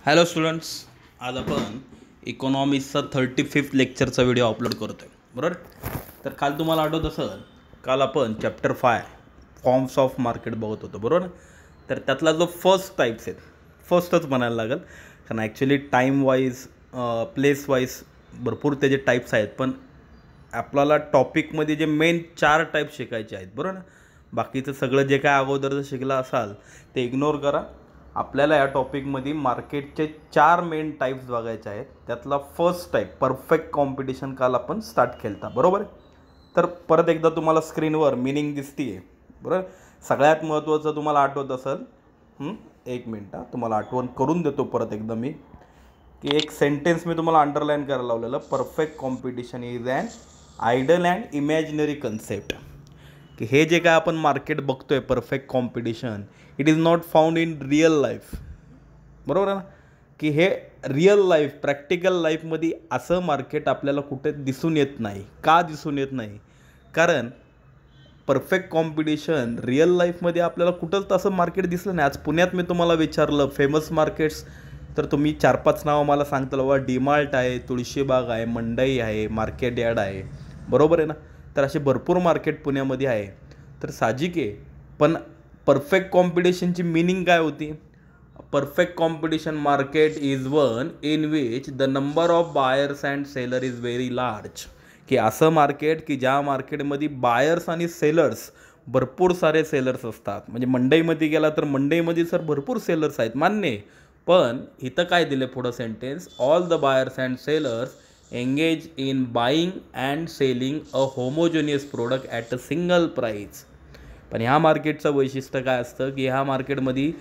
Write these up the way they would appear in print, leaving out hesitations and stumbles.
Hello students, आज आपण इकॉनॉमिक्सचा 35th लेक्चरचा व्हिडिओ अपलोड करतो आहे. बरोबर. तर काल तुम्हाला आठवत असेल, काल आपण चॅप्टर 5 फॉर्म्स ऑफ मार्केट बघत होतो. बरोबर. तर त्यातला जो फर्स्ट टाईप्स आहेत, फर्स्टच म्हणायला लागेल, कारण actually time wise place wise भरपूर त्याचे टाईप्स आहेत, पण आपल्याला टॉपिकमध्ये जे मेन 4 टाईप शिकायचे आहेत. बरोबर. बाकीचं सगळं जे काय अगोदर शिकलं असाल ते इग्नोर करा. आपल्याला या टॉपिकमध्ये मार्केटचे 4 मेन टाईप्स बघायचे आहेत. त्यातला फर्स्ट टाईप परफेक्ट कॉम्पिटिशन काल आपण स्टार्ट केला. बरोबर. तर परत एकदा तुम्हाला स्क्रीनवर मिनिंग दिसतीये. बरोबर. सगळ्यात महत्त्वाचं तुम्हाला आठवत असेल, एक मिनटं तुम्हाला आठवण करून देतो परत एकदा मी, की एक सेंटेन्स मी तुम्हाला अंडरलाईन करायला लावलेलं, perfect competition is an ideal and imaginary concept. की हे जे काय आपण मार्केट बघतोय perfect competition, it is not found in real life. बरोबर आहे ना. की हे रिअल लाईफ प्रॅक्टिकल लाईफमध्ये असं मार्केट आपल्याला कुठे दिसून येत नाही. का दिसून येत नाही? कारण परफेक्ट कॉम्पिटिशन रिअल लाईफमध्ये आपल्याला कुठंच तसं मार्केट दिसलं नाही. आज पुण्यात मी तुम्हाला विचारलं फेमस मार्केट्स, तर तुम्ही 4-5 नावं मला सांगताल. बाबा डीमार्ट आहे, तुळशीबाग आहे, मंडई आहे, मार्केट यार्ड आहे. बरोबर आहे ना. तर असे भरपूर मार्केट पुण्यामध्ये आहे. तर साहजिक आहे. पण परफेक्ट कॉम्पिटिशनची मिनिंग काय होती? Perfect competition market is one in which the number of buyers and seller is very large. की असं मार्केट की ज्या मार्केटमध्ये बायर्स आणि सेलर्स भरपूर सारे सेलर्स असतात. म्हणजे मंडईमध्ये गेला तर मंडईमध्ये सर भरपूर सेलर्स आहेत, मान्य आहे. पण इथं काय दिले पुढं sentence, all the buyers and sellers engage in buying and selling a homogeneous product at a single price. पण ह्या मार्केटचं वैशिष्ट्य काय असतं की ह्या मार्केटमध्ये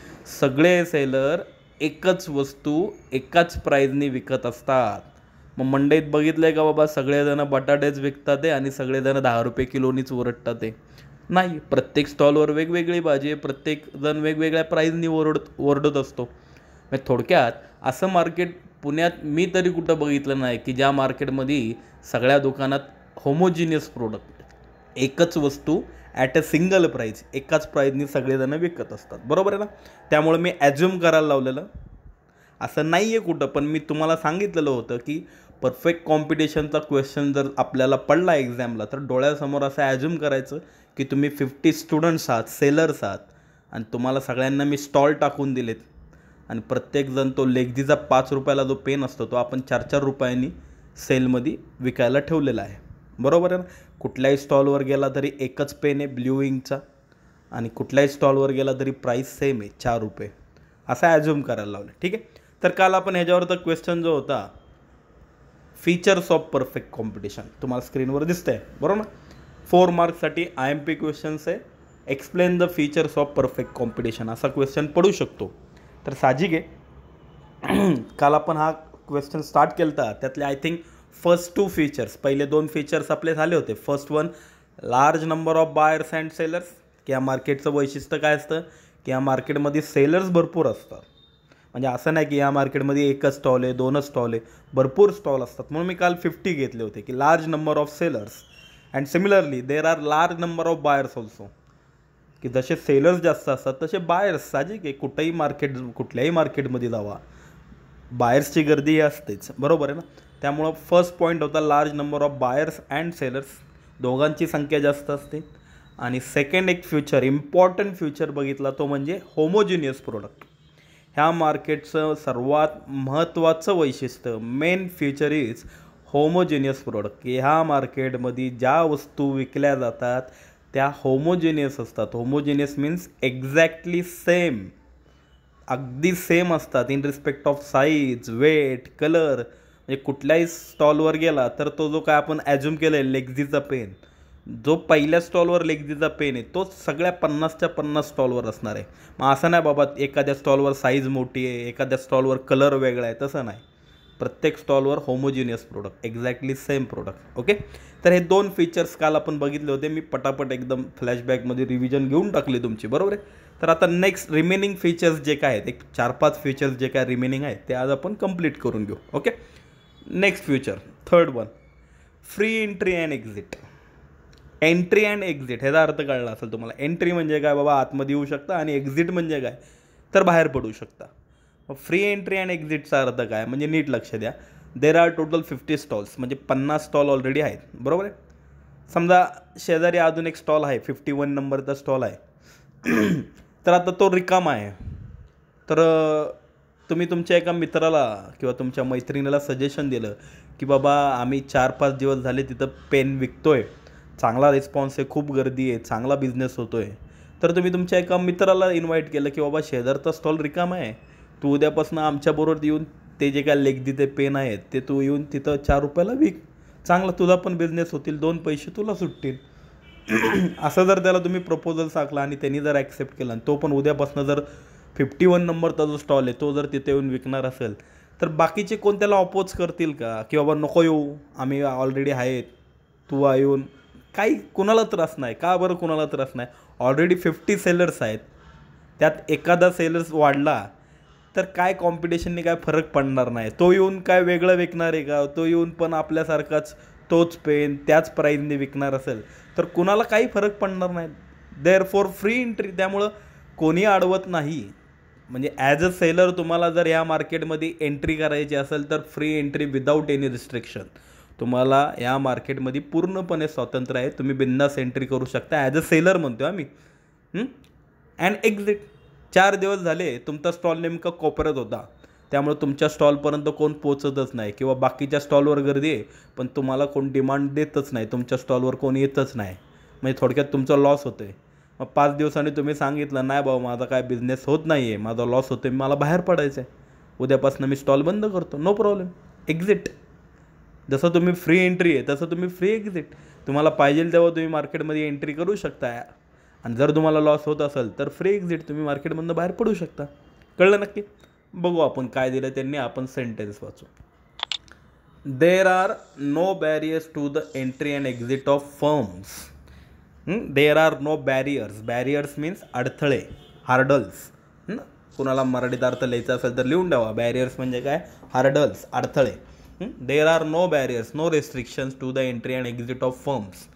सगळे सेलर एकच वस्तू एकाच प्राईजनी विकत असतात. मग मंडईत बघितलं आहे का बाबा, सगळेजण बटाटेच विकतात आहे आणि सगळेजण 10 रुपये किलोनीच ओरडतात आहे? नाही. प्रत्येक स्टॉलवर वेगवेगळी भाजी आहे, प्रत्येकजण वेगवेगळ्या प्राईजनी ओरडत असतो. म्हणजे थोडक्यात असं मार्केट पुण्यात मी तरी कुठं बघितलं नाही की ज्या मार्केटमध्ये सगळ्या दुकानात होमोजिनियस प्रोडक्ट, एकच वस्तू ॲट अ सिंगल प्राईज, एकाच प्राईजनी सगळेजण विकत असतात. बरोबर आहे ना. त्यामुळे मी ॲज्युम करायला लावलेलं, असं नाही आहे कुठं. पण मी तुम्हाला सांगितलेलं होतं की परफेक्ट कॉम्पिटिशनचा क्वेश्चन जर आपल्याला पडला एक्झामला, तर डोळ्यासमोर असं ॲज्युम करायचं की तुम्ही 50 स्टुडंट्स आहात, सेलर्स आहात, आणि तुम्हाला सगळ्यांना मी स्टॉल टाकून दिलेत, आणि प्रत्येकजण तो लेक्झीचा 5 रुपयाला जो पेन असतो तो आपण 4-4 रुपयांनी सेलमध्ये विकायला ठेवलेला आहे. बरोबर आहे ना. कुठल्याही स्टॉलवर गेला तरी एकच पेन आहे ब्ल्यू इंकचा, आणि कुठल्याही स्टॉलवर गेला तरी प्राईस सेम आहे, 4 रुपये. असं ॲज्युम करायला लावलं. ठीक आहे. तर काल आपण ह्याच्यावरचा क्वेश्चन जो होता, फीचर्स ऑफ परफेक्ट कॉम्पिटिशन, तुम्हाला स्क्रीनवर दिसतं आहे. बरोबर ना. 4 मार्क्ससाठी IMP क्वेश्चन्स आहे. Explain the features of perfect competition असा क्वेश्चन पडू शकतो. तर साहजिक आहे काल आपण हा क्वेश्चन स्टार्ट केला होता. त्यातले आय थिंक फर्स्ट 2 फीचर्स, पहिले 2 फीचर्स आपले झाले होते. First one, large number of buyers and sellers. की या मार्केटचं वैशिष्ट्य काय असतं की या मार्केटमध्ये सेलर्स भरपूर असतात. म्हणजे असं नाही की या मार्केटमध्ये एकच स्टॉल आहे, 2च स्टॉल आहे, भरपूर स्टॉल असतात. म्हणून मी काल 50 घेतले होते की large number of sellers and similarly there are large number of buyers also. की जसे सेलर्स जास्त असतात तसे बायर्स, साहजिक आहे. कुठल्याही मार्केटमध्ये जावा, बायर्सची गर्दी असतेच. बरोबर आहे ना. त्यामुळं फर्स्ट पॉईंट होता large number of buyers and sellers, दोघांची संख्या जास्त असते. आणि सेकंड एक फ्युचर, इम्पॉर्टंट फ्युचर बघितला तो म्हणजे होमोजिनियस प्रोडक्ट. ह्या मार्केटचं सर्वात महत्त्वाचं वैशिष्ट्य, main future is homogeneous product. की ह्या मार्केटमध्ये ज्या वस्तू विकल्या जातात त्या होमोजिनियस असतात. होमोजिनियस मीन्स एक्झॅक्टली सेम, अगदी सेम असतात in respect of size, weight, colour. म्हणजे कुठल्याही स्टॉलवर गेला तर तो जो काय आपण ॲज्युम केलं आहे लेक्झीचा पेन, जो पहिल्या स्टॉलवर लेक्झीचा पेन आहे तोच सगळ्या 50च्या 50 स्टॉलवर असणार आहे. मग असं नाही बाबा एखाद्या स्टॉलवर साईज मोठी आहे, एखाद्या स्टॉलवर कलर वेगळा आहे, तसं नाही. प्रत्येक स्टॉलवर homogeneous product, exactly same product. Okay. तर हे 2 फीचर्स काल आपण बघितले होते. मी पटापट एकदम फ्लॅशबॅकमध्ये रिव्हिजन घेऊन टाकली तुमची. बरोबर आहे. तर आता नेक्स्ट रिमेनिंग फीचर्स जे काय आहेत, एक 4-5 फीचर्स जे काय रिमेनिंग आहेत ते आज आपण कंप्लीट करून घेऊ. Okay. Next future, third one, free entry and exit. Entry and exit ह्याचा अर्थ कळला असेल तुम्हाला. एंट्री म्हणजे काय बाबा, आतमध्ये येऊ शकता, आणि एक्झिट म्हणजे काय तर बाहेर पडू शकता. फ्री एंट्री अँड एक्झिटचा अर्थ काय म्हणजे नीट लक्ष द्या. देर आर टोटल 50 स्टॉल्स म्हणजे 50 स्टॉल ऑलरेडी आहेत, बरोबर आहे. समजा शेजारी अजून एक स्टॉल आहे, 51 नंबरचा स्टॉल आहे. तर आता तो रिकामा आहे. तर तुम्ही तुमच्या एका मित्राला किंवा तुमच्या मैत्रिणीला सजेशन दिलं की बाबा आम्ही 4-5 दिवस झाले तिथं पेन विकतोय, चांगला रिस्पॉन्स आहे, खूप गर्दी आहे, चांगला बिझनेस होतो आहे. तर तुम्ही तुमच्या एका मित्राला इन्व्हाइट केलं की बाबा शेजारचा स्टॉल रिकामा आहे, तू उद्यापासून आमच्याबरोबर येऊन ते जे काय लेखदी पेन आहेत ते तू येऊन तिथं 4 रुपयाला विक, चांगला तुझा पण बिझनेस होतील, 2 पैसे तुला सुटतील. असं जर त्याला तुम्ही प्रपोजल टाकला आणि त्यांनी जर ॲक्सेप्ट केला आणि तो पण उद्यापासून जर 51 नंबरचा जो स्टॉल आहे तो जर तिथे येऊन विकणार असेल, तर बाकीचे कोण त्याला अपोज करतील का की बाबा नको येऊ, आम्ही ऑलरेडी आहेत, तू येऊन काही कुणाला त्रास नाही. का बरं कुणाला त्रास नाही? ऑलरेडी 50 सेलर्स आहेत, त्यात एखादा सेलर्स वाढला तर काय कॉम्पिटिशनने काय फरक पडणार नाही. तो येऊन काय वेगळं विकणार आहे का? तो येऊन पण आपल्यासारखाच तोच पेन त्याच प्राईजने विकणार असेल तर कुणाला काही फरक पडणार नाही. देअर फॉर फ्री एंट्री, त्यामुळं कोणी अडवत नाही. म्हणजे ॲज अ सेलर तुम्हाला जर या मार्केटमध्ये एंट्री करायची असेल तर free entry without any restriction, तुम्हाला या मार्केटमध्ये पूर्णपणे स्वातंत्र्य आहे. तुम्ही बिंदास एंट्री करू शकता ॲज अ सेलर म्हणतो आम्ही. And exit. 4 दिवस झाले तुमचा स्टॉल नेमका कोपऱ्यात होता, त्यामुळे तुमच्या स्टॉलपर्यंत कोण पोचतच नाही किंवा बाकीच्या स्टॉलवर गर्दी आहे पण तुम्हाला कोण डिमांड देतच नाही, तुमच्या स्टॉलवर कोण येतच नाही. म्हणजे थोडक्यात तुमचा लॉस होतो आहे. मग 5 दिवसांनी तुम्ही सांगितलं नाही बाबा माझा काय बिझनेस होत नाही आहे, माझा लॉस होतो आहे, मला बाहेर पडायचं आहे, उद्यापासून मी स्टॉल बंद करतो, नो प्रॉब्लेम, एक्झिट. जसं तुम्ही फ्री एंट्री आहे तसं तुम्ही फ्री एक्झिट. तुम्हाला पाहिजे तेव्हा तुम्ही मार्केटमध्ये एंट्री करू शकता आणि जर तुम्हाला लॉस होत असेल तर फ्री एक्झिट, तुम्ही मार्केटमधून बाहेर पडू शकता. कळलं नक्की? बघू आपण काय दिलं त्यांनी. आपण सेंटेन्स वाचू. There are no barriers to the entry and exit of firms. There are no barriers. Barriers means अडथळे, हार्डल्स. कुणाला मराठीत अर्थ लिहायचा असेल तर लिहून द्यावा. बॅरियर्स म्हणजे काय? हार्डल्स, अडथळे. There are no barriers, no restrictions to the entry and exit of firms.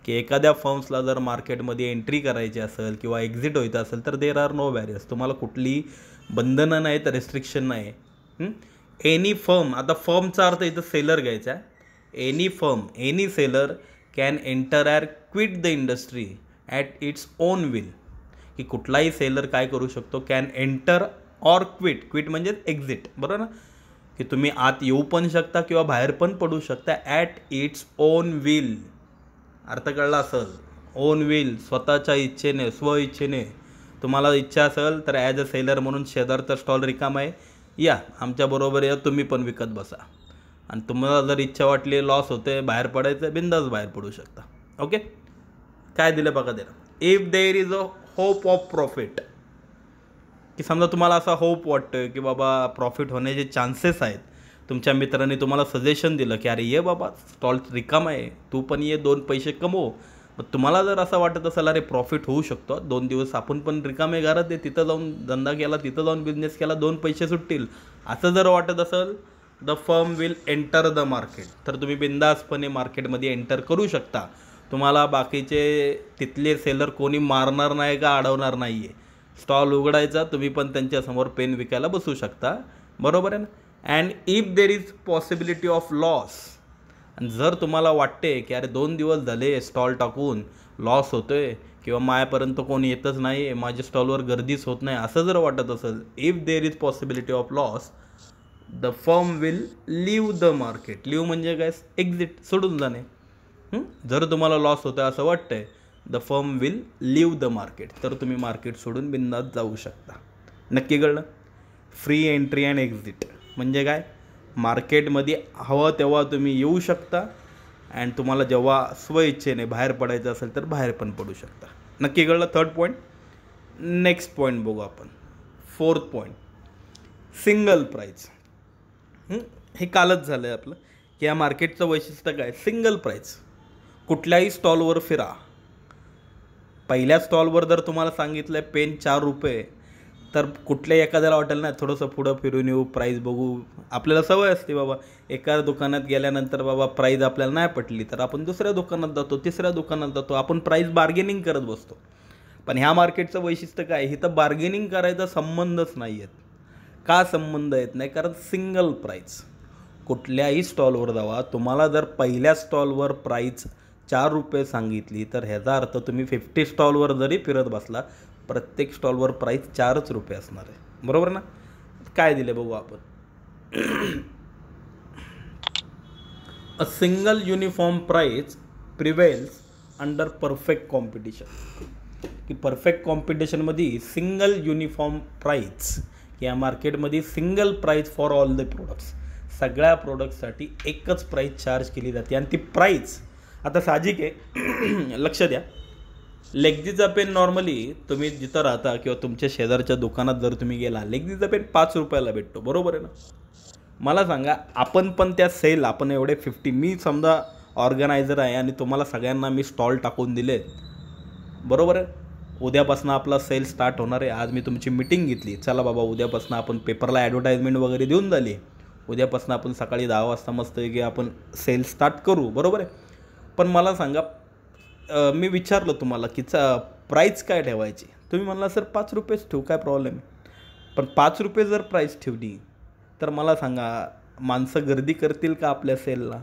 की एखाद्या फर्म्सला जर मार्केटमध्ये एंट्री करायची असेल किंवा एक्झिट व्हायचं असेल तर देर आर नो बॅरियर्स. तुम्हाला कुठलीही बंधनं नाहीत, रेस्ट्रिक्शन नाही. एनी फर्म, आता फर्मचा अर्थ इथं सेलर घ्यायचा आहे. Any firm, any seller can enter air quit the industry at its own will. की कुठलाही सेलर काय करू शकतो? Can enter or quit. Quit म्हणजे एक्झिट, बरोबर ना? की तुम्ही आत येऊ पण शकता किंवा बाहेर पण पडू शकता ॲट इट्स ओन विल. अर्थ कळला असेल? ओन विल, स्वतःच्या इच्छेने, स्वइच्छेने. तुम्हाला इच्छा असेल तर ॲज अ सेलर म्हणून शेजारचा स्टॉल रिकामा आहे, या आमच्याबरोबर या, तुम्ही पण विकत बसा. आणि तुम्हाला जर इच्छा वाटली लॉस होते, बाहेर पडायचं, बिंदास बाहेर पडू शकता. ओके. काय दिलं बघा त्याला. If there is a hope of profit. की समजा तुम्हाला असा होप वाटतं की बाबा प्रॉफिट होण्याचे चान्सेस आहेत, तुमच्या मित्रांनी तुम्हाला सजेशन दिलं की अरे ये बाबा स्टॉल रिकामा आहे, तू पण ये, 2 पैसे कमव. मग तुम्हाला जर असं वाटत असेल अरे प्रॉफिट होऊ शकतो, 2 दिवस आपण पण रिकामे घरात आहे, तिथं जाऊन धंदा केला, तिथं जाऊन बिझनेस केला, 2 पैसे सुटतील, असं जर वाटत असेल, the firm will enter the market. तर तुम्ही बिंदासपणे मार्केटमध्ये एंटर करू शकता. तुम्हाला बाकीचे तिथले सेलर कोणी मारणार नाही का अडवणार नाही आहे. स्टॉल उघडायचा, तुम्ही पण त्यांच्यासमोर पेन विकायला बसू शकता, बरोबर आहे ना? And if there is possibility of loss. आणि जर तुम्हाला वाटते की अरे 2 दिवस झाले स्टॉल टाकून लॉस होतो आहे किंवा माझ्यापर्यंत कोणी येतच नाही आहे, माझ्या स्टॉलवर गर्दीच होत नाही, असं जर वाटत असेल, if there is possibility of loss, the firm will leave the market. Leave म्हणजे काय? एक्झिट, सोडून जाणे. जर तुम्हाला लॉस होतं असं वाटतंय, the firm will leave the market, तर तुम्ही मार्केट सोडून बिंदास जाऊ शकता. नक्की कळलं? फ्री एंट्री अँड एक्झिट म्हणजे काय? मार्केटमध्ये हवं तेव्हा तुम्ही येऊ शकता अँड तुम्हाला जेव्हा स्वइच्छेने बाहेर पडायचं असेल तर बाहेर पण पडू शकता. नक्की कळलं? 3rd point. नेक्स्ट पॉईंट बघू आपण. 4th point, single price. हे कालच झालं आहे आपलं की या मार्केटचं वैशिष्ट्य काय? Single price. कुठल्याही स्टॉलवर फिरा, पहिल्या स्टॉलवर जर तुम्हाला सांगितलं आहे पेन 4 रुपये, तर कुठल्याही एखाद्याला वाटेल ना थोडंसं पुढं फिरून येऊ, प्राईज बघू. आपल्याला सवय असते बाबा, एका दुकानात गेल्यानंतर बाबा प्राईज आपल्याला नाही पटली तर आपण दुसऱ्या दुकानात जातो, तिसऱ्या दुकानात जातो, आपण प्राईज बार्गेनिंग करत बसतो. पण ह्या मार्केटचं वैशिष्ट्य काय? इथं बार्गेनिंग करायचा संबंधच नाही आहेत. का संबंध येत नाही? कारण सिंगल प्राईस. कुठल्याही स्टॉलवर जावा, तुम्हाला जर पहिल्या स्टॉलवर प्राईस 4 रुपये सांगितली तर ह्याचा अर्थ तुम्ही 50 स्टॉलवर जरी फिरत बसला, प्रत्येक स्टॉलवर प्राईस 4च रुपये असणार आहे. बरोबर ना? काय दिले बघू आपण. A single uniform price prevails under perfect competition. की परफेक्ट कॉम्पिटिशनमध्ये सिंगल युनिफॉर्म प्राईस, या मार्केटमध्ये single price for all the products, सगळ्या प्रोडक्टसाठी एकच प्राईस चार्ज केली जाते. आणि ती प्राईस आता साहजिक आहे. लक्ष द्या, लेक्झीचा पेन नॉर्मली तुम्ही जिथं राहता किंवा तुमच्या शेजारच्या दुकानात जर तुम्ही गेला, लेक्झीचा पेन 5 रुपयाला भेटतो. बरोबर आहे ना? मला सांगा, आपण पण त्या सेल, आपण एवढे 50, मी समजा ऑर्गनायझर आहे आणि तुम्हाला सगळ्यांना मी स्टॉल टाकून दिले, बरोबर आहे? उद्यापासून आपला सेल स्टार्ट होणार आहे. आज मी तुमची मीटिंग घेतली, चला बाबा उद्यापासून आपण पेपरला ॲडव्हर्टाइजमेंट वगैरे देऊन झाली, उद्यापासून आपण सकाळी 10 वाजता मस्त की आपण सेल स्टार्ट करू. बरोबर आहे? पण मला सांगा, मी विचारलं तुम्हाला की प्राईस काय ठेवायची, तुम्ही म्हणला सर 5 रुपयेच ठेवू, काय प्रॉब्लेम आहे? पण 5 रुपये जर प्राईस ठेवली तर मला सांगा, माणसं गर्दी करतील का आपल्या सेलला?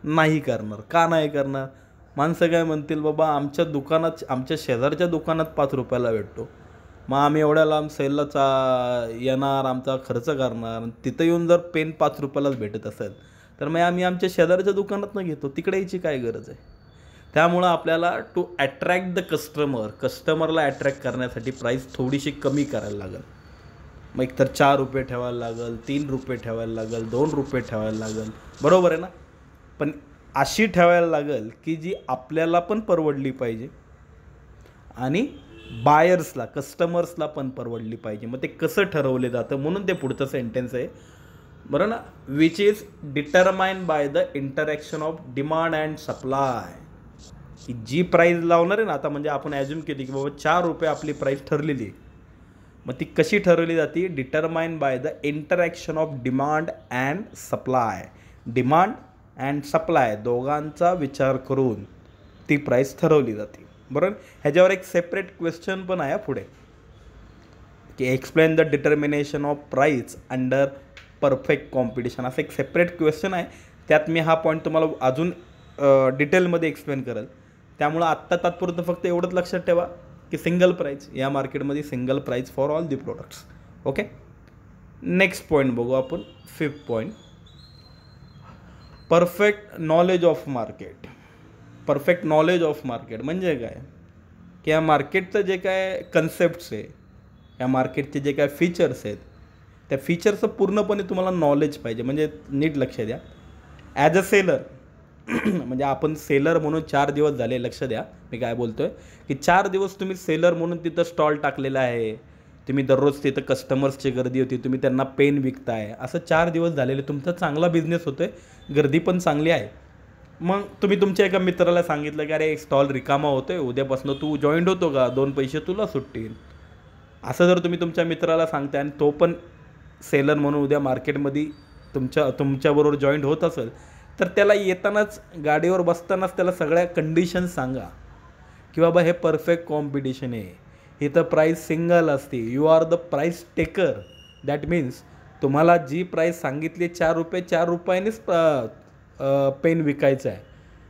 नाही करणार. का नाही करणार? माणसं काय म्हणतील, बाबा आमच्या दुकानात, आमच्या शेजारच्या दुकानात 5 रुपयाला भेटतो, मग आम्ही एवढ्या लांब सेलला येणार, आमचा खर्च करणार, तिथं येऊन जर पेन 5 रुपयालाच भेटत असेल तर मग आम्ही आमच्या शेजारच्या दुकानातनं घेतो, तिकडे यायची काय गरज आहे? त्यामुळं आपल्याला टू ॲट्रॅक्ट द कस्टमरला ॲट्रॅक्ट करण्यासाठी प्राईस थोडीशी कमी करायला लागेल. मग एकतर 4 रुपये ठेवायला लागेल, 3 रुपये ठेवायला लागेल, 2 रुपये ठेवायला लागेल. बरोबर आहे ना? पण अशी ठेवायला लागेल की जी आपल्याला पण परवडली पाहिजे आणि बायर्सला, कस्टमर्सला पण परवडली पाहिजे. मग ते कसं ठरवले जातं? म्हणून ते पुढचं सेंटेन्स आहे, बरं ना, which is determined by the interaction of demand and supply. की जी प्राईस लावणार आहे ना, आता म्हणजे आपण ॲज्युम केली की बाबा 4 रुपये आपली प्राईस ठरलेली आहे, मग ती कशी ठरवली जाते? Determined by the interaction of demand and supply. Demand and supply दोघांचा विचार करून ती प्राईस ठरवली जाते. बरोबर? ह्याच्यावर एक सेपरेट क्वेश्चन पण आहे पुढे, की explain the determination of price under perfect competition, असं एक सेपरेट क्वेश्चन आहे. त्यात मी हा पॉईंट तुम्हाला अजून डिटेलमध्ये एक्सप्लेन करेल. त्यामुळं आत्ता तात्पुरतं फक्त एवढंच लक्षात ठेवा की सिंगल प्राईस, या मार्केटमध्ये single price for all the products. Okay, next point बघू आपण. 5th point, perfect knowledge of market. Perfect knowledge of market म्हणजे काय? की या मार्केटचं जे काय कन्सेप्ट्स आहे, या मार्केटचे जे काय फीचर्स आहेत, त्या फीचरचं पूर्णपणे तुम्हाला नॉलेज पाहिजे. म्हणजे नीट लक्ष द्या, ॲज अ सेलर म्हणजे आपण सेलर म्हणून 4 दिवस झाले, लक्ष द्या मी काय बोलतो आहे, की 4 दिवस तुम्ही सेलर म्हणून तिथं स्टॉल टाकलेला आहे, तुम्ही दररोज तिथं कस्टमर्सची गर्दी होती, तुम्ही त्यांना पेन विकताय, असं 4 दिवस झालेले, तुमचा चांगला बिझनेस होतो आहे, गर्दी पण चांगली आहे. मग तुम्ही तुमच्या एका मित्राला सांगितलं की अरे स्टॉल रिकामा होतो आहे, उद्यापासून तू जॉईंट होतो का, 2 पैसे तुला सुटतील. असं जर तुम्ही तुमच्या मित्राला सांगताय आणि तो पण सेलर म्हणून उद्या मार्केटमध्ये तुमच्याबरोबर जॉईंट होत असेल, तर त्याला येतानाच गाडीवर बसतानाच त्याला सगळ्या कंडिशन्स सांगा की बाबा हे परफेक्ट कॉम्पिटिशन आहे, इथं प्राईस सिंगल असते, you are the price taker. That means तुम्हाला जी प्राईस सांगितली 4 रुपये, 4 रुपयानेच पेन विकायचं आहे.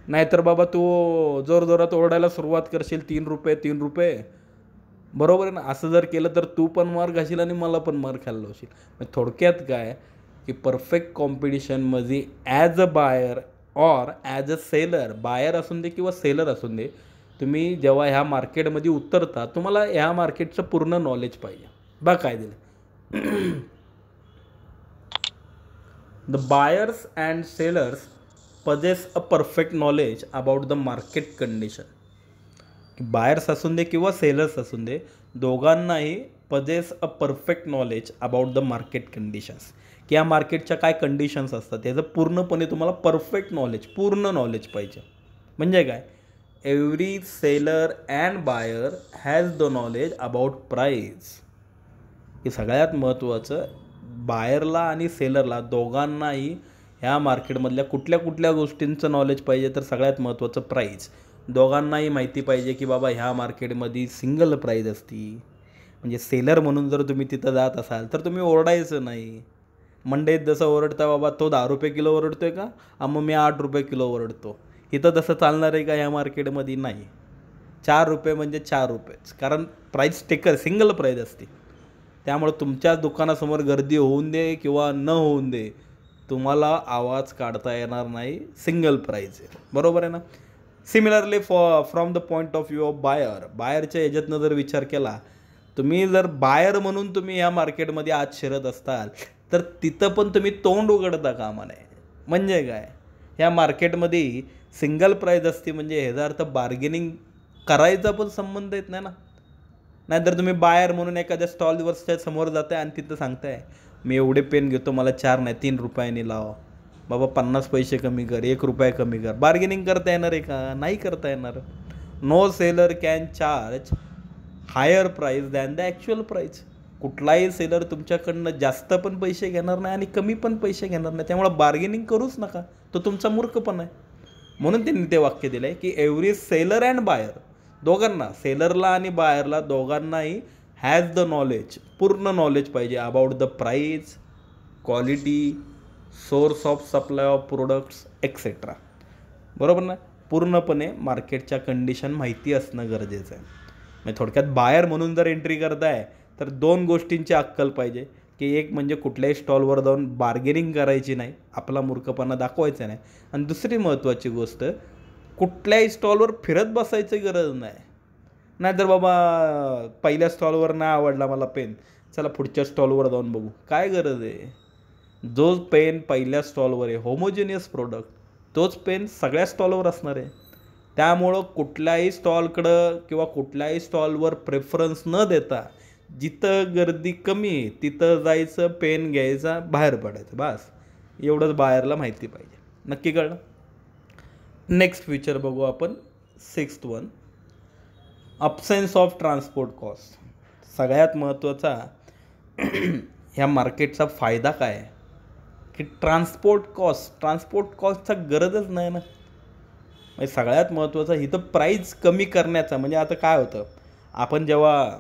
नाहीतर बाबा तू जोरजोरात ओरडायला सुरुवात करशील 3 रुपये 3 रुपये. बरोबर आहे ना? असं जर केलं तर तू पण मार खाशील आणि मला पण मार खायला लावशील. मग थोडक्यात काय की परफेक्ट कॉम्पिटिशनमध्ये as a buyer or as a seller, buyer असून दे किंवा सेलर असून दे, तुम्ही जेव्हा ह्या मार्केटमध्ये उतरता तुम्हाला ह्या मार्केटचं पूर्ण नॉलेज पाहिजे. बघा काय दिलं, the buyers and sellers possess a perfect knowledge about the market condition. Buyers असून दे किंवा सेलर्स असून दे, दोघांनाही possess a perfect knowledge about the market conditions. की या मार्केटच्या काय कंडिशन्स असतात याचं पूर्णपणे तुम्हाला परफेक्ट नॉलेज, पूर्ण नॉलेज पाहिजे. म्हणजे काय, every seller and buyer has the knowledge about price. हे सगळ्यात महत्त्वाचं, बायरला आणि सेलरला दोघांनाही ह्या मार्केटमधल्या कुठल्या कुठल्या गोष्टींचं नॉलेज पाहिजे, तर सगळ्यात महत्त्वाचं प्राईस. दोघांनाही माहिती पाहिजे की बाबा ह्या मार्केटमध्ये सिंगल प्राईज असती, म्हणजे सेलर म्हणून जर तुम्ही तिथं जात असाल तर तुम्ही ओरडायचं नाही. मंडईत जसं ओरडता बाबा तो 10 रुपये किलो ओरडतो आहे का, मग मी 8 रुपये किलो ओरडतो. इथं तसं चालणार आहे का या मार्केटमध्ये? नाही. 4 रुपये म्हणजे 4 रुपयेच, कारण प्राईस टेकर सिंगल प्राईज असते. त्यामुळं तुमच्या दुकानासमोर गर्दी होऊन दे किंवा न होऊन दे, तुम्हाला आवाज काढता येणार नाही. सिंगल प्राईज आहे, बरोबर आहे ना. Similarly from the point of view of बायरच्या ह्याच्यातनं जर विचार केला, तुम्ही जर बायर म्हणून तुम्ही या मार्केटमध्ये आज शिरत असताल तर तिथं पण तुम्ही तोंड उघडता कामा नये. म्हणजे काय, ह्या मार्केटमध्ये सिंगल प्राईज असते म्हणजे ह्याचा अर्थ बार्गेनिंग करायचा पण संबंध येत नाही ना. नाहीतर तुम्ही बायर म्हणून एखाद्या स्टॉलवरच्या समोर जाताय आणि तिथं सांगताय मी एवढे पेन घेतो, मला 4 नाही 3 रुपयांनी लावा बाबा, 50 पैसे कमी कर, 1 रुपया कमी कर. बार्गेनिंग करता येणार आहे का? नाही करता येणार. No seller can charge higher price than the actual price. कुठलाही सेलर तुमच्याकडनं जास्त पण पैसे घेणार नाही आणि कमी पण पैसे घेणार नाही. त्यामुळे बार्गेनिंग करूच नका, तो तुमचा मूर्खपणा आहे. म्हणून त्यांनी ते वाक्य दिलं आहे की एव्हरी सेलर अँड बायर, दोघांना, सेलरला आणि बायरला दोघांनाही हॅज द नॉलेज, पूर्ण नॉलेज पाहिजे about the price, quality, source of supply of products etcetera. बरोबर ना. पूर्णपणे मार्केटच्या कंडिशन माहिती असणं गरजेचं आहे. म्हणजे थोडक्यात बायर म्हणून जर एंट्री करताय तर 2 गोष्टींची अक्कल पाहिजे की एक म्हणजे कुठल्याही स्टॉलवर जाऊन बार्गेनिंग करायची नाही, आपला मूर्खपणा दाखवायचा नाही. आणि दुसरी महत्त्वाची गोष्ट, कुठल्याही स्टॉलवर फिरत बसायची गरज नाही. नाहीतर बाबा पहिल्या स्टॉलवर नाही आवडला मला पेन, चला पुढच्या स्टॉलवर जाऊन बघू, काय गरज आहे. जो पेन पहिल्या स्टॉलवर आहे, होमोजिनियस प्रोडक्ट, तोच पेन सगळ्या स्टॉलवर असणार आहे. त्यामुळं कुठल्याही स्टॉलकडं किंवा कुठल्याही स्टॉलवर प्रेफरन्स न देता जिथं गर्दी कमी आहे तिथं जायचं, पेन घ्यायचा, बाहेर पडायचं, बस. एवढंच बाहेरला माहिती पाहिजे. नक्की कळलं. नेक्स्ट फीचर बघू आपण, 6th one, absence of transport cost. सगळ्यात महत्त्वाचा ह्या मार्केटचा फायदा काय आहे की ट्रान्सपोर्ट कॉस्टचा गरजच नाही ना. म्हणजे सगळ्यात महत्त्वाचा इथं प्राईस कमी करण्याचा. म्हणजे आता काय होतं, आपण जेव्हा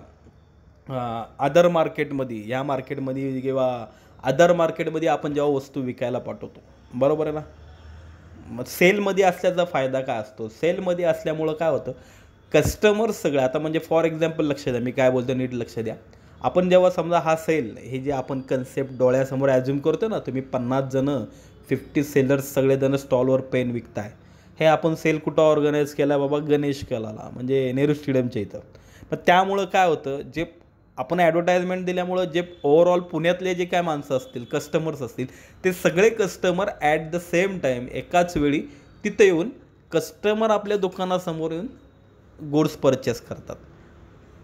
अदर मार्केटमध्ये, या मार्केटमध्ये किंवा अदर मार्केटमध्ये आपण जेव्हा वस्तू विकायला पाठवतो, बरोबर आहे ना. मग सेलमध्ये असल्याचा फायदा काय असतो, सेलमध्ये असल्यामुळं काय होतं, कस्टमर्स सगळे, आता म्हणजे फॉर एक्झाम्पल लक्ष द्या, मी काय बोलतो नीट लक्ष द्या. आपण जेव्हा समजा हा सेल, हे जे आपण कन्सेप्ट डोळ्यासमोर ॲज्युम करतो ना, तुम्ही 50 जणं 50 सेलर्स सगळेजण स्टॉलवर पेन विकताय. हे आपण सेल कुठं ऑर्गनाईज केला बाबा, गणेश कलाला, म्हणजे नेहरू स्टेडियमच्या इथं. पण त्यामुळं काय होतं, जे आपण ॲडव्हर्टाइजमेंट दिल्यामुळं जे ओव्हरऑल पुण्यातले जे काय माणसं असतील, कस्टमर्स असतील, ते सगळे customer at the same time एकाच वेळी तिथे येऊन कस्टमर आपल्या दुकानासमोर येऊन गुड्स परचेस करतात.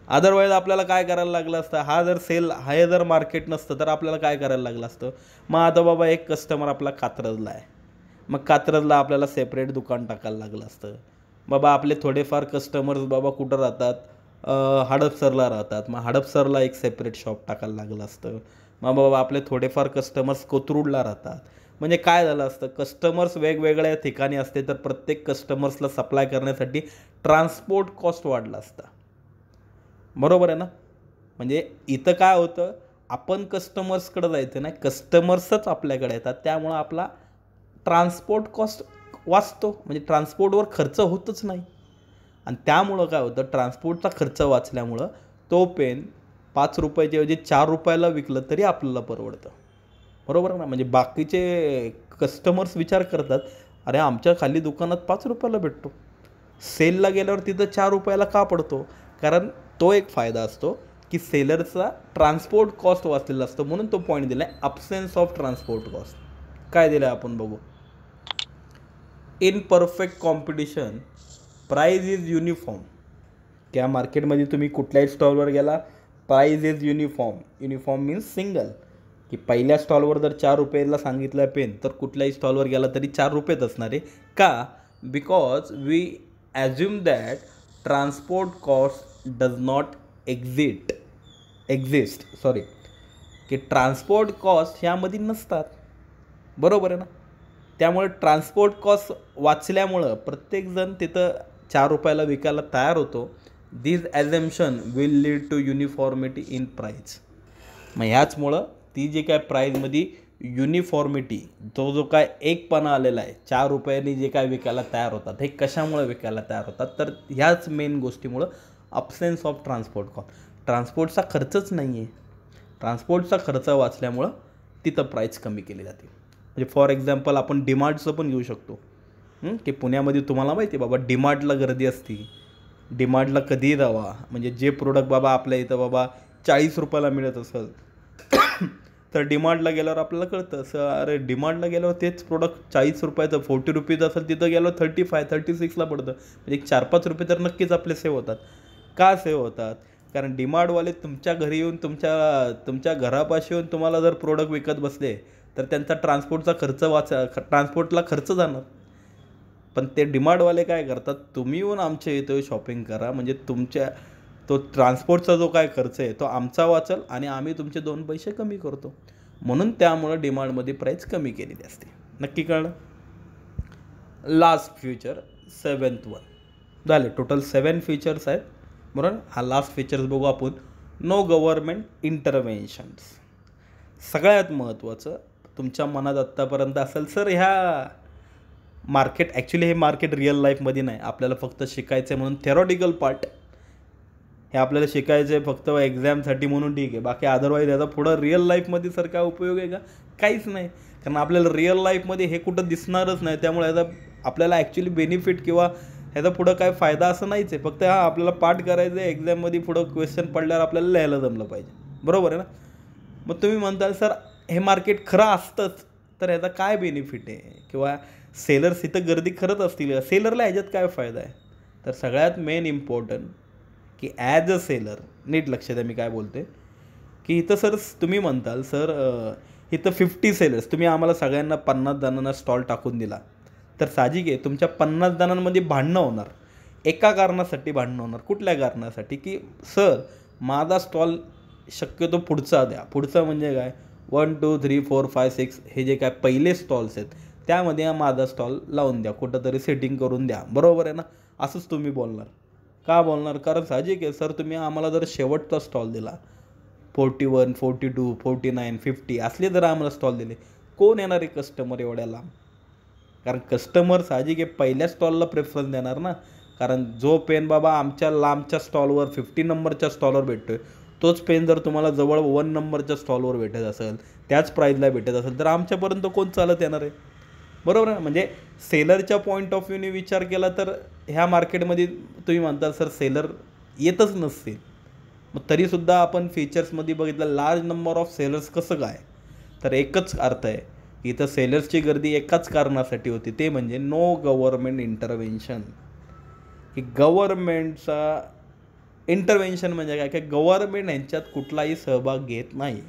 अदरवाईज आपल्याला काय करायला लागलं असतं, हे जर मार्केट नसतं तर आपल्याला काय करायला लागलं असतं. मग आता बाबा एक कस्टमर आपला कात्रजला आहे, मग कात्रजला आपल्याला सेपरेट दुकान टाकायला लागलं असतं. बाबा आपले थोडेफार कस्टमर्स बाबा कुठं राहतात, हडपसरला राहतात, मग हडपसरला एक सेपरेट शॉप टाकायला लागलं असतं. मग बाबा आपले थोडेफार कस्टमर्स कोथरूडला राहतात. म्हणजे काय झालं असतं, कस्टमर्स वेगवेगळ्या ठिकाणी असते तर प्रत्येक कस्टमर्सला सप्लाय करण्यासाठी ट्रान्सपोर्ट कॉस्ट वाढला असता. बरोबर आहे ना. म्हणजे इथं काय होतं, आपण कस्टमर्सकडे जायचं नाही, कस्टमर्सच आपल्याकडे येतात. त्यामुळं आपला ट्रान्सपोर्ट कॉस्ट वाचतो, म्हणजे ट्रान्सपोर्टवर खर्च होतच नाही. आणि त्यामुळं काय होतं, ट्रान्सपोर्टचा खर्च वाचल्यामुळं तो पेन 5 रुपयाच्या ऐवजी 4 रुपयाला विकलं तरी आपल्याला परवडतं. बरोबर ना. म्हणजे बाकीचे कस्टमर्स विचार करतात, अरे आमच्या खाली दुकानात 5 रुपयाला भेटतो, सेलला गेल्यावर तिथं 4 रुपयाला का पडतो. कारण तो एक फायदा असतो की सेलरचा ट्रान्सपोर्ट कॉस्ट वाचलेला असतो. म्हणून तो पॉईंट दिला आहे, अब्सेन्स ऑफ ट्रान्सपोर्ट कॉस्ट. काय दिलं आहे आपण बघू. In perfect competition price is uniform. त्या मार्केटमध्ये तुम्ही कुठल्याही स्टॉलवर गेला, price is uniform means single. की पहिल्या स्टॉलवर जर 4 रुपयाला सांगितलं पेन, तर कुठल्याही स्टॉलवर गेला तरी 4 रुपयेच असणार आहे. का? Because we assume that transport cost does not exist की ट्रान्सपोर्ट कॉस्ट ह्यामध्ये नसतात. बरोबर आहे ना. त्यामुळे ट्रान्सपोर्ट कॉस्ट वाचल्यामुळं प्रत्येकजण तिथं 4 रुपयाला विकायला तयार होतो. This assumption will lead to uniformity in price. मग ह्याचमुळं ती जी काय प्राईजमध्ये युनिफॉर्मिटी, जो काय एकपणा आलेला आहे, 4 रुपयांनी जे काय विकायला तयार होतात, हे कशामुळे विकायला तयार होतात, तर ह्याच मेन गोष्टीमुळं अब्सेन्स ऑफ ट्रान्सपोर्ट कॉस्ट. ट्रान्सपोर्टचा खर्चच नाही आहे. ट्रान्सपोर्टचा खर्च वाचल्यामुळं तिथं प्राईस कमी केली जाते. म्हणजे फॉर एक्झाम्पल आपण डीमार्टचं पण घेऊ शकतो की पुण्यामध्ये तुम्हाला माहिती आहे बाबा डीमार्टला गर्दी असते. डीमार्टला कधीही जावा, म्हणजे जे प्रोडक्ट बाबा आपल्या इथं बाबा 40 रुपयाला मिळत असेल तर डीमार्टला गेल्यावर आपल्याला कळतं असं, अरे डीमार्टला गेल्यावर तेच प्रोडक्ट 40 रुपयाचं 40 रुपीज असेल, तिथं गेल्यावर 35-36ला पडतं. म्हणजे 4-5 रुपये तर नक्कीच आपले सेव्ह होतात. का सेव्ह होतात? कारण डीमार्टवाले तुमच्या घरी येऊन तुमच्या घरापाशी येऊन तुम्हाला जर प्रोडक्ट विकत बसले तर त्यांचा ट्रान्सपोर्टचा खर्च ट्रान्सपोर्टला खर्च जाणार. पण ते डीमार्टवाले काय करतात, तुम्ही येऊन आमच्या इथं शॉपिंग करा, म्हणजे तो ट्रान्सपोर्टचा जो काय खर्च आहे तो आमचा वाचल आणि आम्ही तुमचे 2 पैसे कमी करतो. म्हणून त्यामुळं डिमांडमध्ये प्राईस कमी केलेली असते. नक्की कळलं? लास्ट फीचर 7th वन झाले. टोटल 7 फीचर्स आहेत बरोबर. हा लास्ट फीचर्स बघू आपण. No government interventions. सगळ्यात महत्त्वाचं तुमच्या मनात आत्तापर्यंत असेल, सर ह्या मार्केट ॲक्च्युली हे मार्केट रिअल लाईफमध्ये नाही, आपल्याला फक्त शिकायचं आहे म्हणून थेरॉटिकल पार्ट हे आपल्याला शिकायचं आहे फक्त एक्झामसाठी म्हणून ठीक आहे, बाकी अदरवाईज याचा पुढं रिअल लाईफमध्ये सर काय उपयोग आहे का? काहीच नाही. कारण आपल्याला रिअल लाईफमध्ये हे कुठं दिसणारच नाही. त्यामुळे याचा आपल्याला ॲक्च्युली बेनिफिट किंवा ह्याचा पुढं काय फायदा असं नाहीच आहे. फक्त आपल्याला पाठ करायचं आहे, एक्झाममध्ये पुढं क्वेश्चन पडल्यावर आपल्याला लिहायला जमलं पाहिजे. बरोबर आहे ना? मग तुम्ही म्हणताल सर हे मार्केट खरं असतंच, तर ह्याचा काय बेनिफिट आहे? किंवा सेलर्स इथं गर्दी खरंच असतील, सेलरला ह्याच्यात काय फायदा आहे? तर सगळ्यात मेन इम्पॉर्टंट की ॲज अ सेलर, नीट लक्ष द्या मी काय बोलते, की इथं सर तुम्ही म्हणताल सर इथं 50 सेलर्स, तुम्ही आम्हाला सगळ्यांना 50 जणांना स्टॉल टाकून दिला, तर साहजिक आहे तुमच्या 50 जणांमध्ये भांडणं होणार. एका कारणासाठी भांडणं होणार. कुठल्या कारणासाठी? की सर माझा स्टॉल शक्यतो पुढचा द्या. पुढचा म्हणजे काय? 1 2 3 4 5 6 हे जे काय पहिले स्टॉल्स आहेत त्यामध्ये माझा स्टॉल लावून द्या, कुठंतरी सेटिंग करून द्या. बरोबर आहे ना? असंच तुम्ही बोलणार. का बोलणार? कारण साहजिक आहे सर तुम्ही आम्हाला जर शेवटचा स्टॉल दिला 41 42 49 50 असले जर आम्हाला स्टॉल दिले, कोण येणार आहे कस्टमर एवढ्या लांब? कारण कस्टमर साहजिक आहे पहिल्या स्टॉलला प्रेफरन्स देणार ना. कारण जो पेन बाबा आमच्या लांबच्या स्टॉलवर 50 नंबरच्या स्टॉलवर भेटतो आहे, तोच पेन जर तुम्हाला जवळ 1 नंबरच्या स्टॉलवर भेटत असेल, त्याच प्राईजला भेटत असेल, तर आमच्यापर्यंत कोण चालत येणार आहे? बरोबर आहे. म्हणजे सेलरच्या पॉईंट ऑफ व्ह्यूने विचार केला तर ह्या मार्केटमध्ये तुम्ही म्हणता सर सेलर येतच नसतील. मग तरीसुद्धा आपण फीचर्समध्ये बघितलं लार्ज नंबर ऑफ सेलर्स. कसं काय? तर एकच अर्थ आहे की इथं सेलर्सची गर्दी एकाच कारणासाठी होती, ते म्हणजे नो गव्हर्नमेंट इंटरव्हेन्शन. की गव्हर्नमेंटचा इंटरव्हेन्शन म्हणजे काय? की गव्हर्नमेंट यांच्यात कुठलाही सहभाग घेत नाही.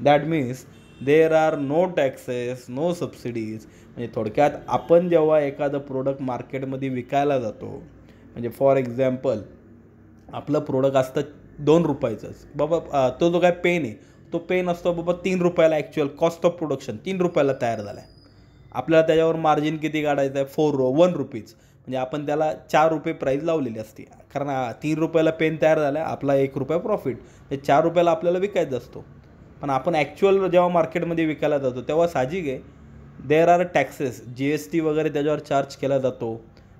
That means there are no taxes, no subsidies. म्हणजे थोडक्यात आपण जेव्हा एखादं प्रोडक्ट मार्केटमध्ये विकायला जातो, म्हणजे फॉर एक्झाम्पल आपलं प्रोडक्ट असतं 2 रुपयाचंच बाबा, तो जो काय पेन आहे तो पेन असतो बाबा 3 रुपयाला, ॲक्च्युअल कॉस्ट ऑफ प्रोडक्शन 3 रुपयाला तयार झाला आहे. आपल्याला त्याच्यावर मार्जिन किती काढायचं आहे? 1 रुपीज. म्हणजे आपण त्याला 4 रुपये प्राईज लावलेली असते. कारण 3 रुपयाला पेन तयार झाला आहे, आपला 1 रुपया प्रॉफिट. हे 4 रुपयाला आपल्याला विकायचा असतो. पण आपण ॲक्च्युअल जेव्हा मार्केटमध्ये विकायला जातो तेव्हा साहजिक आहे देर आर टॅक्सेस, GST वगैरे त्याच्यावर चार्ज केला जातो.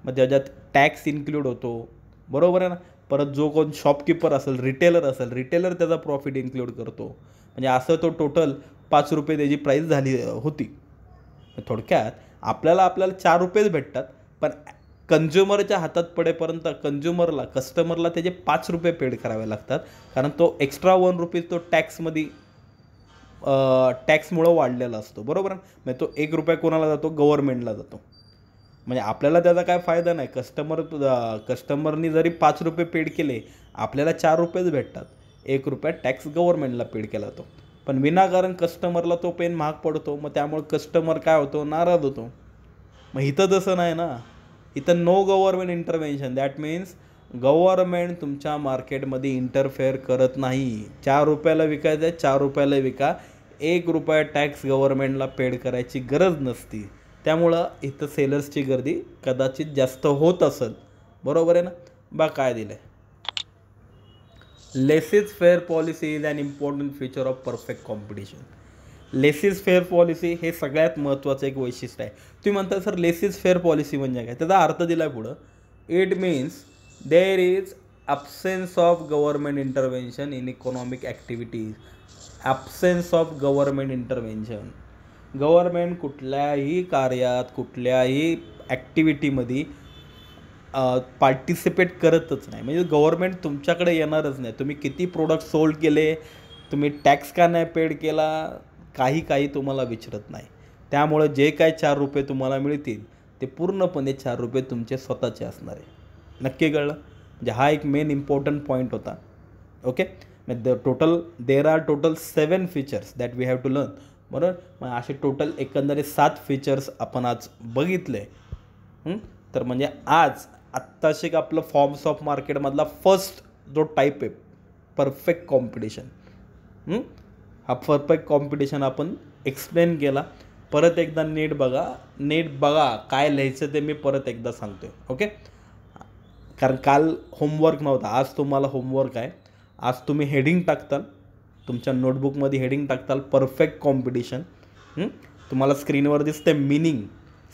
मग त्याच्यात टॅक्स इन्क्लूड होतो. बरोबर आहे ना? परत जो कोण शॉपकीपर असेल, रिटेलर त्याचा प्रॉफिट इन्क्लूड करतो. म्हणजे असं तो टोटल 5 रुपये त्याची प्राईस झाली होती. थोडक्यात आपल्याला 4 रुपयेच भेटतात, पण कन्झ्युमरच्या हातात पडेपर्यंत कस्टमरला त्याचे 5 रुपये पेड करावे लागतात. कारण तो एक्स्ट्रा 1 रुपीज तो टॅक्समुळं वाढलेला असतो. बरोबर. म्हणजे तो 1 रुपया कोणाला जातो? गव्हर्नमेंटला जातो. म्हणजे आपल्याला त्याचा काय फायदा नाही. कस्टमरनी जरी 5 रुपये पेड केले, आपल्याला 4 रुपयेच भेटतात. 1 रुपया टॅक्स गव्हर्नमेंटला पेड केला जातो. पण विनाकारण कस्टमरला तो पेन महाग पडतो. मग त्यामुळे कस्टमर काय होतो? नाराज होतो. मग इथं तसं नाही ना. इथं no government intervention. That means government तुमच्या मार्केटमध्ये इंटरफेअर करत नाही. 4 रुपयाला विकायचं आहे, 4 रुपयाला विका. 1 रुपया टॅक्स गव्हर्नमेंटला पेड करायची गरज नसती. त्यामुळं इथं सेलर्सची गर्दी कदाचित जास्त होत असेल. बरोबर आहे ना? बा काय दिलं आहे laissez faire policy is an important feature of perfect competition. Laissez faire policy हे सगळ्यात महत्त्वाचं एक वैशिष्ट्य आहे. तुम्ही म्हणता sir laissez faire policy म्हणजे काय, त्याचा अर्थ दिला आहे पुढं. It means there is absence of government intervention in economic activities. Absence of government intervention. Government कुठल्याही कार्यात कुठल्याही ॲक्टिव्हिटीमध्ये पार्टिसिपेट करतच नाही. म्हणजे गव्हर्मेंट तुमच्याकडे येणारच नाही. तुम्ही किती प्रोडक्ट सोल्ड केले, तुम्ही टॅक्स का नाही पेड केला, काही तुम्हाला विचारत नाही. त्यामुळे जे काय 4 रुपये तुम्हाला मिळतील ते पूर्णपणे 4 रुपये तुमचे स्वतःचे असणार आहे. नक्की कळलं. म्हणजे हा एक मेन इम्पॉर्टंट पॉईंट होता. Okay. There are total 7 features that we have to learn. बरोबर. मग असे टोटल एकंदरीत 7 फीचर्स आपण आज बघितले. तर म्हणजे आज आत्ताशिक आपलं फॉर्म्स ऑफ मार्केटमधला फर्स्ट जो टाईप आहे परफेक्ट कॉम्पिटिशन. हा परफेक्ट कॉम्पिटिशन आपण एक्सप्लेन केला. परत एकदा नीट बघा काय लिहायचं ते मी परत एकदा सांगतो आहे. ओके. कारण काल होमवर्क नव्हता, आज तुम्हाला होमवर्क आहे. आज तुम्ही हेडिंग टाकताल, तुमच्या नोटबुकमध्ये हेडिंग टाकताल परफेक्ट कॉम्पिटिशन. तुम्हाला स्क्रीनवर दिसते मिनिंग,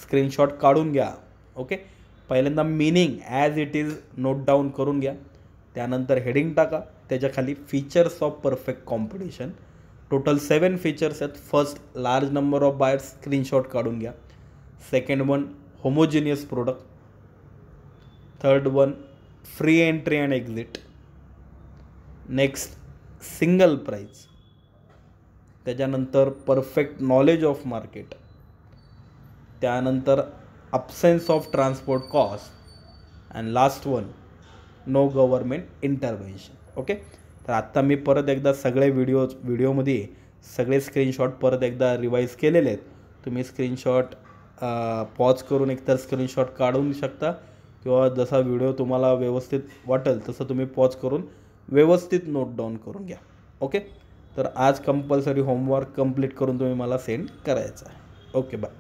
स्क्रीनशॉट काढून घ्या. ओके. पहिल्यांदा meaning as it is note down करून घ्या. त्यानंतर हेडिंग टाका, त्याच्याखाली features of perfect competition. Total 7 features आहेत. First large number of buyers, screenshot काढून घ्या. Second one homogeneous product. Third one free entry and exit. Next single price. त्याच्यानंतर perfect knowledge of market. त्यानंतर absence of transport cost and last one no government intervention. Okay. तर आत्ता मी परत एकदा सगळे व्हिडिओमध्ये सगळे स्क्रीनशॉट परत एकदा रिवाईज केलेले आहेत. तुम्ही स्क्रीनशॉट पॉज करून एकतर स्क्रीनशॉट काढून शकता किंवा जसा व्हिडिओ तुम्हाला व्यवस्थित वाटेल तसं तुम्ही पॉज करून व्यवस्थित नोट डाऊन करून घ्या. ओके. तर आज कंपल्सरी होमवर्क कंप्लीट करून तुम्ही मला सेंड करायचं आहे. ओके. बाय.